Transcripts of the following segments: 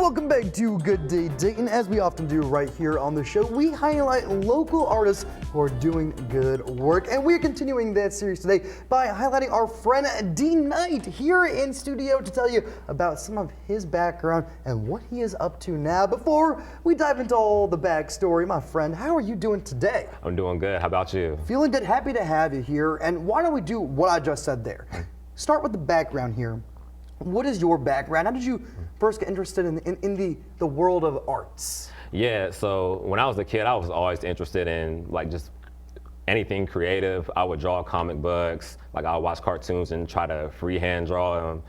welcome back to Good Day Dayton. As we often do right here on the show, we highlight local artists who are doing good work. And we're continuing that series today by highlighting our friend D-Knight here in studio to tell you about some of his background and what he is up to now. Before we dive into all the backstory, my friend, how are you doing today? I'm doing good. How about you? Feeling good, happy to have you here. And why don't we do what I just said there? Start with the background here. What is your background? How did you first get interested in the world of arts? Yeah, so when I was a kid, I was always interested in like just anything creative. I would draw comic books, like I would watch cartoons and try to freehand draw them.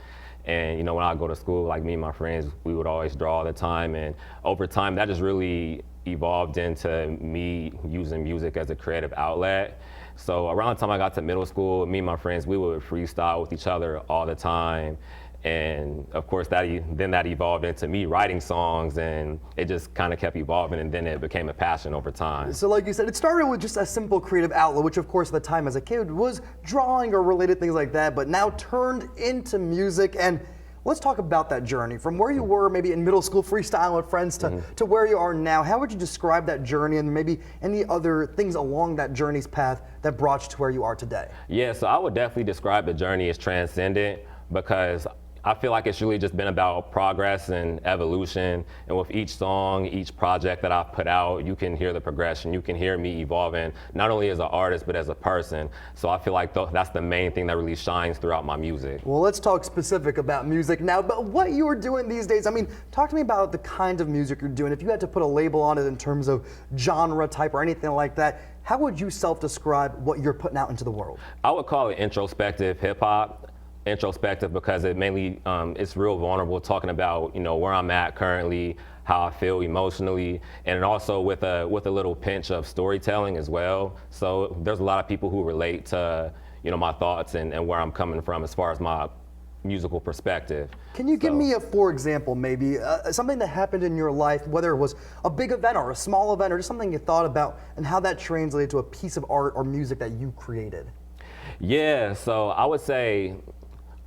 And you know, when I would go to school, like me and my friends, we would always draw all the time. And over time, that just really evolved into me using music as a creative outlet. So around the time I got to middle school, me and my friends, we would freestyle with each other all the time. And of course, that evolved into me writing songs, and it just kind of kept evolving, and then it became a passion over time. So like you said, it started with just a simple creative outlet, which of course at the time as a kid was drawing or related things like that, but now turned into music. And let's talk about that journey from where you were maybe in middle school freestyling with friends to where you are now. How would you describe that journey and maybe any other things along that journey's path that brought you to where you are today? Yeah, so I would definitely describe the journey as transcendent, because I feel like it's really just been about progress and evolution. And with each song, each project that I've put out, you can hear the progression. You can hear me evolving, not only as an artist, but as a person. So I feel like that's the main thing that really shines throughout my music. Well, let's talk specific about music now, but what you are doing these days. I mean, talk to me about the kind of music you're doing. If you had to put a label on it in terms of genre type or anything like that, how would you self-describe what you're putting out into the world? I would call it introspective hip hop. Introspective because it mainly it's real vulnerable, talking about, you know, where I'm at currently, how I feel emotionally, and also with a little pinch of storytelling as well. So there's a lot of people who relate to, you know, my thoughts and where I'm coming from as far as my musical perspective. Can you give me a for example, maybe something that happened in your life, whether it was a big event or a small event or just something you thought about, and how that translated to a piece of art or music that you created? Yeah, so I would say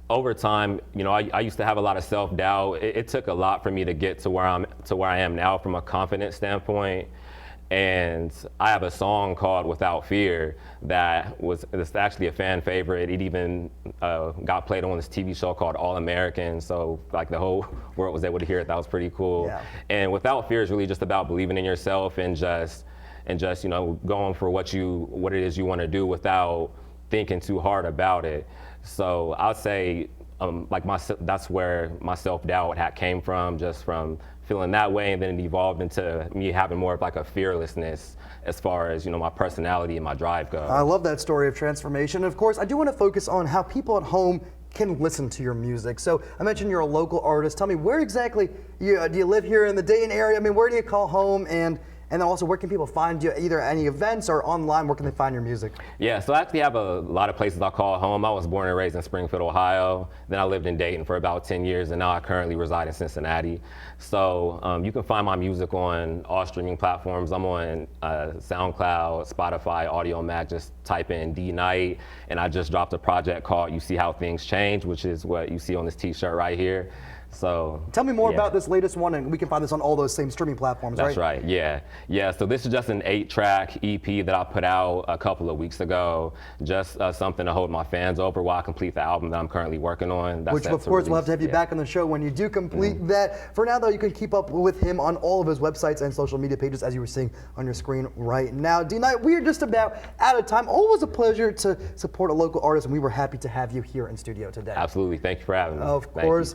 over time, you know, I used to have a lot of self-doubt. It took a lot for me to get to where I am now from a confidence standpoint. And I have a song called Without Fear it's actually a fan favorite. It even got played on this TV show called All American. So like the whole world was able to hear it. That was pretty cool. Yeah. And Without Fear is really just about believing in yourself and just you know, going for what it is you want to do without thinking too hard about it. So I'd say that's where my self-doubt came from, just from feeling that way, and then it evolved into me having more of like a fearlessness as far as, you know, my personality and my drive goes. I love that story of transformation. Of course, I do want to focus on how people at home can listen to your music. So I mentioned you're a local artist. Tell me, where exactly do you live here in the Dayton area? I mean, where do you call home? And then also, where can people find you, either at any events or online? Where can they find your music? Yeah, so I actually have a lot of places I call home. I was born and raised in Springfield, Ohio. Then I lived in Dayton for about 10 years, and now I currently reside in Cincinnati. So you can find my music on all streaming platforms. I'm on SoundCloud, Spotify, Audio Mac. Just type in D-Knight, and I just dropped a project called You See How Things Change, which is what you see on this t-shirt right here. So tell me more about this latest one, and we can find this on all those same streaming platforms, right? That's right, yeah. Yeah, so this is just an 8-track EP that I put out a couple of weeks ago. Just something to hold my fans over while I complete the album that I'm currently working on. Which, of course, we'll have to have you back on the show when you do complete that. For now, though, you can keep up with him on all of his websites and social media pages, as you were seeing on your screen right now. D-Knight, we are just about out of time. Always a pleasure to support a local artist, and we were happy to have you here in studio today. Absolutely. Thank you for having me. Of course.